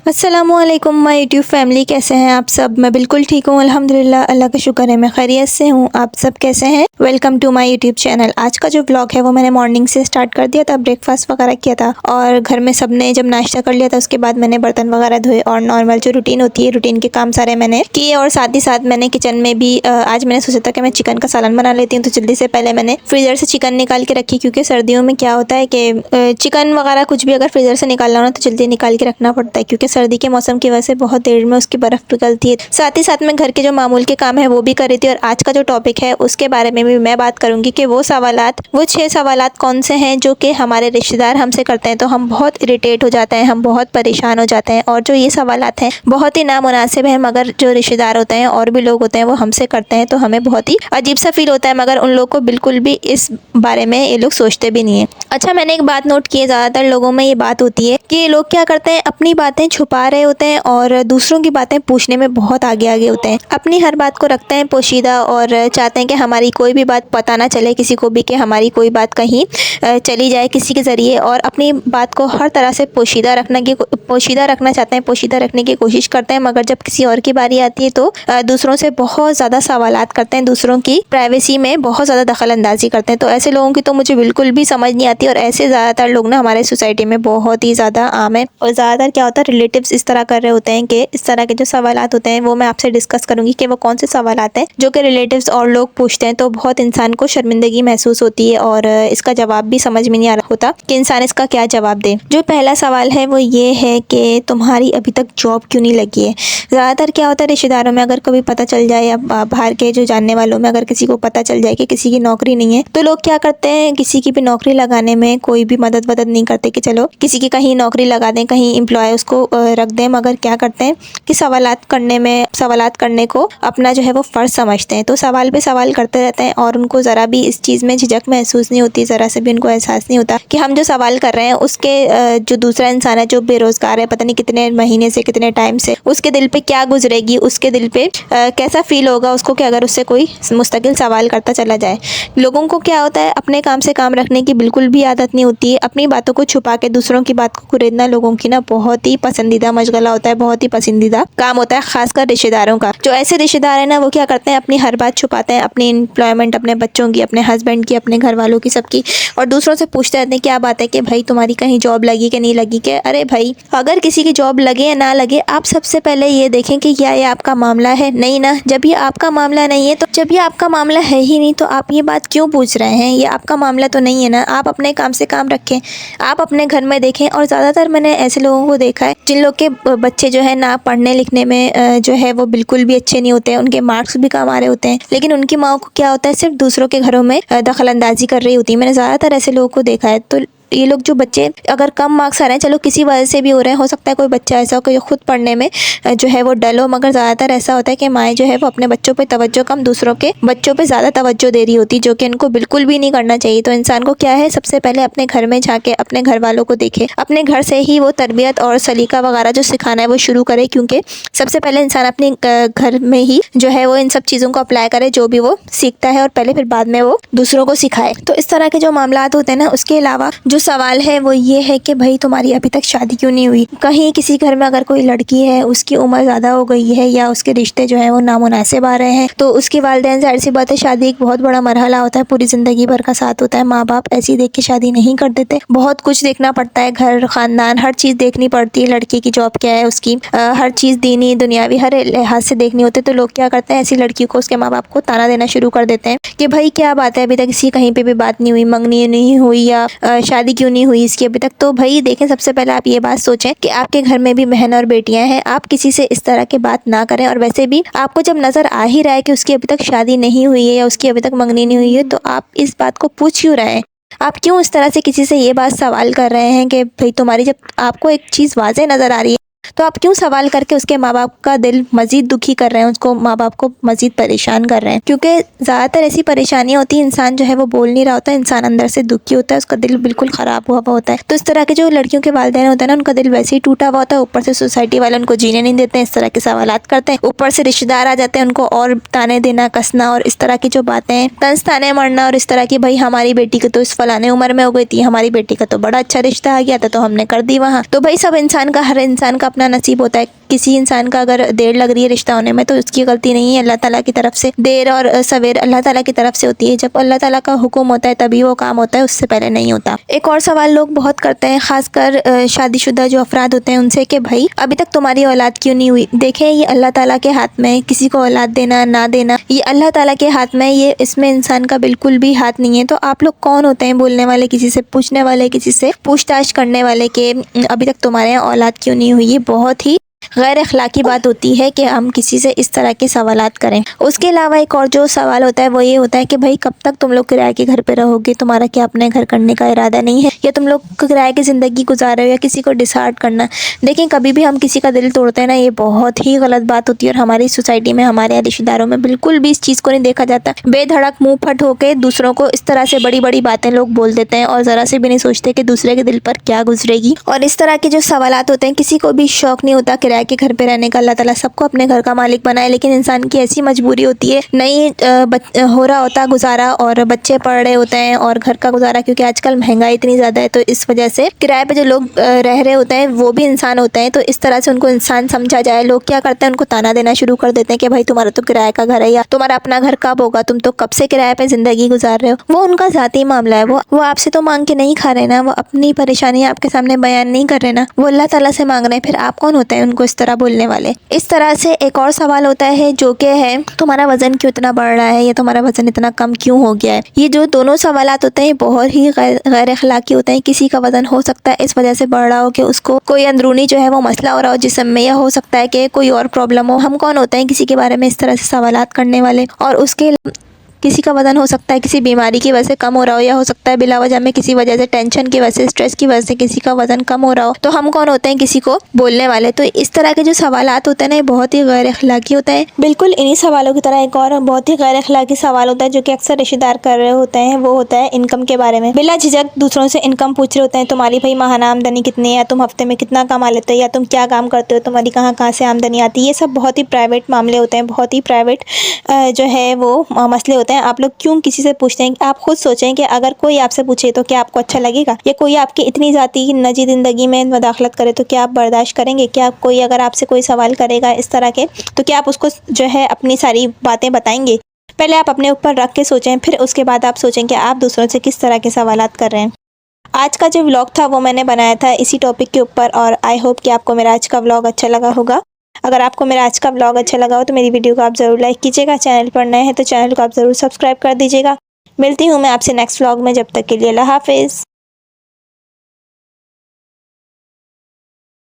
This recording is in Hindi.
अस्सलामुअलैकुम माय यूट्यूब फैमिली, कैसे हैं आप सब। मैं बिल्कुल ठीक हूँ अल्हम्दुलिल्लाह, अल्लाह का शुक्र है मैं खैरियत से हूँ। आप सब कैसे हैं? Welcome to my YouTube channel. आज का जो ब्लॉग है वो मैंने मॉर्निंग से स्टार्ट कर दिया था, ब्रेकफास्ट वगैरह किया था और घर में सबने जब नाश्ता कर लिया था उसके बाद मैंने बर्तन वगैरह धोए और नॉर्मल जो रूटीन होती है रूटीन के काम सारे मैंने किए। और साथ ही साथ मैंने किचन में भी आज मैंने सोचा था कि मैं चिकन का सालन बना लेती हूँ, तो जल्दी से पहले मैंने फ्रीज़र से चिकन निकाल के रखी, क्योंकि सर्दियों में क्या होता है कि चिकन वगैरह कुछ भी अगर फ्रीज़र से निकालना हो ना तो जल्दी निकाल के रखना पड़ता है, क्योंकि सर्दी के मौसम की वजह से बहुत देर में उसकी बर्फ़ पिघलती है। साथ ही साथ मैं घर के जो मामूल के काम है वो भी कर रही थी। और आज का जो टॉपिक है उसके बारे में भी मैं बात करूंगी कि वो 6 सवालात कौन से हैं जो कि हमारे रिश्तेदार हमसे करते हैं तो हम बहुत इरिटेट हो जाते हैं, हम बहुत परेशान हो जाते हैं। और जो ये सवालात हैं बहुत ही नामुनासिब हैं, मगर जो रिश्तेदार होते हैं और भी लोग होते हैं वो हमसे करते हैं तो हमें बहुत ही अजीब सा फील होता है, मगर उन लोग को बिल्कुल भी इस बारे में ये लोग सोचते भी नहीं है। अच्छा, मैंने एक बात नोट की है, ज़्यादातर लोगों में ये बात होती है कि ये लोग क्या करते हैं, अपनी बातें छुपा रहे होते हैं और दूसरों की बातें पूछने में बहुत आगे आगे होते हैं। अपनी हर बात को रखते हैं पोशीदा और चाहते हैं कि हमारी कोई भी बात पता ना चले किसी को भी, कि हमारी कोई बात कहीं चली जाए किसी के ज़रिए। और अपनी बात को हर तरह से पोशीदा रखना चाहते हैं, पोशीदा रखने की कोशिश करते हैं, मगर जब किसी और की बारी आती है तो दूसरों से बहुत ज़्यादा सवालात करते हैं, दूसरों की प्राइवेसी में बहुत ज़्यादा दखल अंदाजी करते हैं। तो ऐसे लोगों की तो मुझे बिल्कुल भी समझ नहीं आती। और ऐसे ज़्यादातर लोग ना हमारे सोसाइटी में बहुत ही ज़्यादा आम है। और ज़्यादातर क्या होता है, रिलेटिव्स इस तरह कर रहे होते हैं कि इस तरह के जो सवालात होते हैं वो मैं आपसे डिस्कस करूंगी कि वो कौन से सवालात हैं जो कि रिलेटिव्स और लोग पूछते हैं तो बहुत इंसान को शर्मिंदगी महसूस होती है और इसका जवाब भी समझ में नहीं आ रहा होता कि इंसान इसका क्या जवाब दे। जो पहला सवाल है वो ये है कि तुम्हारी अभी तक जॉब क्यों नहीं लगी है। ज़्यादातर क्या होता है, रिश्तेदारों में अगर कभी पता चल जाए या बाहर के जो जानने वालों में अगर किसी को पता चल जाए कि किसी की नौकरी नहीं है तो लोग क्या करते हैं, किसी की भी नौकरी लगाने में कोई भी मदद नहीं करते कि चलो किसी की कहीं नौकरी लगा दें, कहीं एम्प्लॉय उसको रख दें, मगर क्या करते हैं कि सवालात करने को अपना जो है वो फ़र्ज़ समझते हैं। तो सवाल पे सवाल करते रहते हैं और उनको ज़रा भी इस चीज़ में झिझक महसूस नहीं होती, ज़रा से भी उनको एहसास नहीं होता कि हम जो सवाल कर रहे हैं उसके जो दूसरा इंसान है जो बेरोज़गार है, पता नहीं कितने महीने से कितने टाइम से, उसके दिल पे क्या गुजरेगी, उसके दिल पे कैसा फ़ील होगा उसको कि अगर उससे कोई मुस्तकिल सवाल करता चला जाए। लोगों को क्या होता है, अपने काम से काम रखने की बिल्कुल भी आदत नहीं होती है। अपनी बातों को छुपा के दूसरों की बात को कुरेदना लोगों की ना बहुत ही पसंदीदा मशगला होता है, बहुत ही पसंदीदा काम होता है, खासकर रिश्तेदारों का। जो ऐसे रिश्तेदार हैं ना वो क्या करते हैं, अपनी हर बात छुपाते हैं, अपनी एम्प्लॉयमेंट, अपने बच्चों की, अपने हस्बैंड की, अपने घर वालों की, सबकी, और दूसरों से पूछते रहते हैं क्या बात है कि भाई तुम्हारी कहीं जॉब लगी कि नहीं लगी। कि अरे भाई, अगर किसी की जॉब लगे या ना लगे आप सबसे पहले ये देखें कि क्या ये आपका मामला है, नहीं ना। जब ये आपका मामला नहीं है तो जब ये आपका मामला है ही नहीं तो आप ये बात क्यों पूछ रहे हैं, ये आपका मामला तो नहीं है ना। आप अपने काम से काम रखें, आप अपने घर में देखें। और ज़्यादातर मैंने ऐसे लोगों को देखा है जिन लोग के बच्चे जो है ना पढ़ने लिखने में जो है वो बिल्कुल भी अच्छे नहीं होते हैं, उनके मार्क्स भी कम आ रहे होते हैं, लेकिन उनकी माँ को क्या होता है, सिर्फ दूसरों के घरों में दखल अंदाजी कर रही होती है। मैंने ज़्यादातर ऐसे लोगों को देखा है। तो ये लोग जो बच्चे अगर कम मार्क्स आ रहे हैं, चलो किसी वजह से भी हो रहे हैं, हो सकता है कोई बच्चा ऐसा हो कि खुद पढ़ने में जो है वो डल हो, मगर ज़्यादातर ऐसा होता है कि माएँ जो है वो अपने बच्चों पे तवज्जो कम, दूसरों के बच्चों पे ज़्यादा तवज्जो दे रही होती, जो कि इनको बिल्कुल भी नहीं करना चाहिए। तो इंसान को क्या है, सबसे पहले अपने घर में जाके अपने घर वालों को देखे, अपने घर से ही वो तरबियत और सलीका वगैरह जो सिखाना है वो शुरू करे, क्योंकि सबसे पहले इंसान अपने घर में ही जो है वो इन सब चीज़ों को अप्लाई करे जो भी वो सीखता है, और पहले फिर बाद में वो दूसरों को सिखाए। तो इस तरह के जो मामलात होते हैं ना, उसके अलावा जो सवाल है वो ये है कि भाई तुम्हारी अभी तक शादी क्यों नहीं हुई। कहीं किसी घर में अगर कोई लड़की है, उसकी उम्र ज़्यादा हो गई है या उसके रिश्ते जो है वो नामुनासिब आ रहे हैं, तो उसके वालिदैन, जाहिर सी बात है शादी एक बहुत बड़ा मरहला होता है, पूरी ज़िंदगी भर का साथ होता है। माँ बाप ऐसी देख के शादी नहीं कर देते, बहुत कुछ देखना पड़ता है, घर ख़ानदान हर चीज़ देखनी पड़ती है, लड़की की जॉब क्या है, उसकी हर चीज़ दीनी दुनियावी हर लिहाज से देखनी होती है। तो लोग क्या करते हैं, ऐसी लड़की को उसके माँ बाप को ताना देना शुरू कर देते हैं कि भाई क्या बात है, अभी तक इसकी कहीं पर भी बात नहीं हुई, मंगनी नहीं हुई या शादी क्यों नहीं हुई इसकी अभी तक। तो भाई देखें, सबसे पहले आप ये बात सोचें कि आपके घर में भी बहन और बेटियां हैं, आप किसी से इस तरह की बात ना करें। और वैसे भी आपको जब नज़र आ ही रहा है कि उसकी अभी तक शादी नहीं हुई है या उसकी अभी तक मंगनी नहीं हुई है, तो आप इस बात को पूछ क्यों रहे हैं। आप क्यों इस तरह से किसी से ये बात सवाल कर रहे हैं कि भाई तुम्हारी, जब आपको एक चीज़ वाज़े नज़र आ रही है तो आप क्यों सवाल करके उसके माँ बाप का दिल मज़ीद दुखी कर रहे हैं, उसको माँ बाप को मज़ीद परेशान कर रहे हैं। क्योंकि ज़्यादातर ऐसी परेशानियाँ होती हैं, इंसान जो है वो बोल नहीं रहा होता, इंसान अंदर से दुखी होता है, उसका दिल बिल्कुल ख़राब हुआ होता है। तो इस तरह के जो लड़कियों के वालिदैन होते हैं ना, उनका दिल वैसे ही टूटा हुआ होता है, ऊपर से सोसाइटी वाले उनको जीने नहीं देते हैं, इस तरह के सवालात करते हैं, ऊपर से रिश्तेदार आ जाते हैं, उनको और ताने देना, कसना और इस तरह की जो बातें हैं, तंज ताने मरना और इस तरह की, भाई हमारी बेटी की तो इस फलाने उम्र में हो गई थी, हमारी बेटी का तो बड़ा अच्छा रिश्ता आ गया था तो हमने कर दी वहाँ। तो भाई सब इंसान का, हर इंसान का अपना रिश्ता नसीब होता है। किसी इंसान का अगर देर लग रही है रिश्ता होने में तो उसकी गलती नहीं है, अल्लाह ताला की तरफ से। देर और सवेर अल्लाह ताला की तरफ से होती है। जब अल्लाह ताला का हुक्म होता है तभी वो काम होता है, उससे पहले नहीं होता। एक और सवाल लोग बहुत करते हैं, खासकर शादीशुदा जो अफराद होते हैं उनसे, कि भाई अभी तक तुम्हारी औलाद क्यों नहीं हुई। देखें, ये अल्लाह ताला के हाथ में है, किसी को औलाद देना ना देना ये अल्लाह ताला के हाथ में है, ये इसमें इंसान का बिल्कुल भी हाथ नहीं है। तो आप लोग कौन होते हैं बोलने वाले, किसी से पूछने वाले, किसी से पूछताछ करने वाले कि अभी तक तुम्हारे यहाँ औलाद क्यों नहीं हुई। ये बहुत ही गैर अखलाकी बात होती है कि हम किसी से इस तरह के सवालात करें। उसके अलावा एक और जो सवाल होता है वो ये होता है कि भाई कब तक तुम लोग किराए के घर पे रहोगे, तुम्हारा क्या अपने घर करने का इरादा नहीं है, या तुम लोग किराए की ज़िंदगी गुजार रहे हो, या किसी को डिसार्ड करना। देखें, कभी भी हम किसी का दिल तोड़ते हैं ना, ये बहुत ही गलत बात होती है। और हमारी सोसाइटी में, हमारे रिश्तेदारों में बिल्कुल भी इस चीज़ को नहीं देखा जाता। बेधड़क मुँह फट होकर दूसरों को इस तरह से बड़ी बड़ी बातें लोग बोल देते हैं और ज़रा से भी नहीं सोचते कि दूसरे के दिल पर क्या गुजरेगी। और इस तरह के जो सवालात होते हैं, किसी को भी शौक़ नहीं होता किराए के घर पे रहने का। अल्लाह ताला सबको अपने घर का मालिक बनाए, लेकिन इंसान की ऐसी मजबूरी होती है, नहीं हो रहा होता गुजारा और बच्चे पढ़ रहे होते हैं और घर का गुजारा, क्योंकि आजकल महंगाई इतनी ज़्यादा है। तो इस वजह से किराए पे जो लोग रह रहे होते हैं वो भी इंसान होते हैं। तो इस तरह से उनको इंसान समझा जाए। लोग क्या करते हैं, उनको ताना देना शुरू कर देते हैं कि भाई तुम्हारा तो किराए का घर है, या तुम्हारा अपना घर कब होगा, तुम तो कब से किराए पे ज़िंदगी गुजार रहे हो। वो उनका ज़ाती मामला है, वो आपसे तो मांग के नहीं खा रहे ना, वो अपनी परेशानी आपके सामने बयान नहीं कर रहे ना, वो अल्लाह ताला से मांग रहे हैं। फिर आप कौन होते हैं उनको इस तरह बोलने वाले। इस तरह से एक और सवाल होता है जो कि है तुम्हारा वज़न क्यों इतना बढ़ रहा है, या तुम्हारा वज़न इतना कम क्यों हो गया है। ये जो दोनों सवालात होते हैं बहुत ही गैर अखलाकी होते हैं। किसी का वज़न हो सकता है इस वजह से बढ़ रहा हो कि उसको कोई अंदरूनी जो है वो मसला हो रहा हो जिस्म में, या हो सकता है कि कोई और प्रॉब्लम हो। हम कौन होते हैं किसी के बारे में इस तरह से सवालात करने वाले। और उसके किसी का वज़न हो सकता है किसी बीमारी की वजह से कम हो रहा हो, या हो सकता है बिला वजह में किसी वजह से, टेंशन की वजह से, स्ट्रेस की वजह से किसी का वज़न कम हो रहा हो। तो हम कौन होते हैं किसी को बोलने वाले। तो इस तरह के जो सवालात होते हैं ना, ये बहुत ही गैर अखलाकी होते हैं। बिल्कुल इन्हीं सवालों की तरह एक और बहुत ही गैर अखलाकी सवाल होता है जो कि अक्सर रिश्तेदार कर रहे होते हैं, वो होता है इनकम के बारे में। बिला झिझक दूसरों से इनकम पूछ रहे होते हैं, तुम्हारी भाई माहाना आमदनी कितनी है, तुम हफ्ते में कितना कमा लेते हो, या तुम क्या काम करते हो, तुम्हारी कहाँ से आमदनी आती है। ये सब बहुत ही प्राइवेट मामले होते हैं, बहुत ही प्राइवेट जो है वो मसले होते हैं। आप लोग क्यों किसी से पूछते हैं। आप खुद सोचें कि अगर कोई आपसे पूछे तो क्या आपको अच्छा लगेगा, या कोई आपकी इतनी ज़ाती निजी ज़िंदगी में मुदाखलत करे तो क्या आप बर्दाश्त करेंगे। क्या कोई अगर आपसे कोई सवाल करेगा इस तरह के, तो क्या आप उसको जो है अपनी सारी बातें बताएंगे। पहले आप अपने ऊपर रख के सोचें, फिर उसके बाद आप सोचें कि आप दूसरों से किस तरह के सवालात कर रहे हैं। आज का जो व्लॉग था वो मैंने बनाया था इसी टॉपिक के ऊपर, और आई होप कि आपको मेरा आज का व्लॉग अच्छा लगा होगा। अगर आपको मेरा आज का व्लॉग अच्छा लगा हो तो मेरी वीडियो को आप ज़रूर लाइक कीजिएगा। चैनल पर नए हैं तो चैनल को आप ज़रूर सब्सक्राइब कर दीजिएगा। मिलती हूँ मैं आपसे नेक्स्ट व्लॉग में, जब तक के लिए अल्लाह हाफिज़।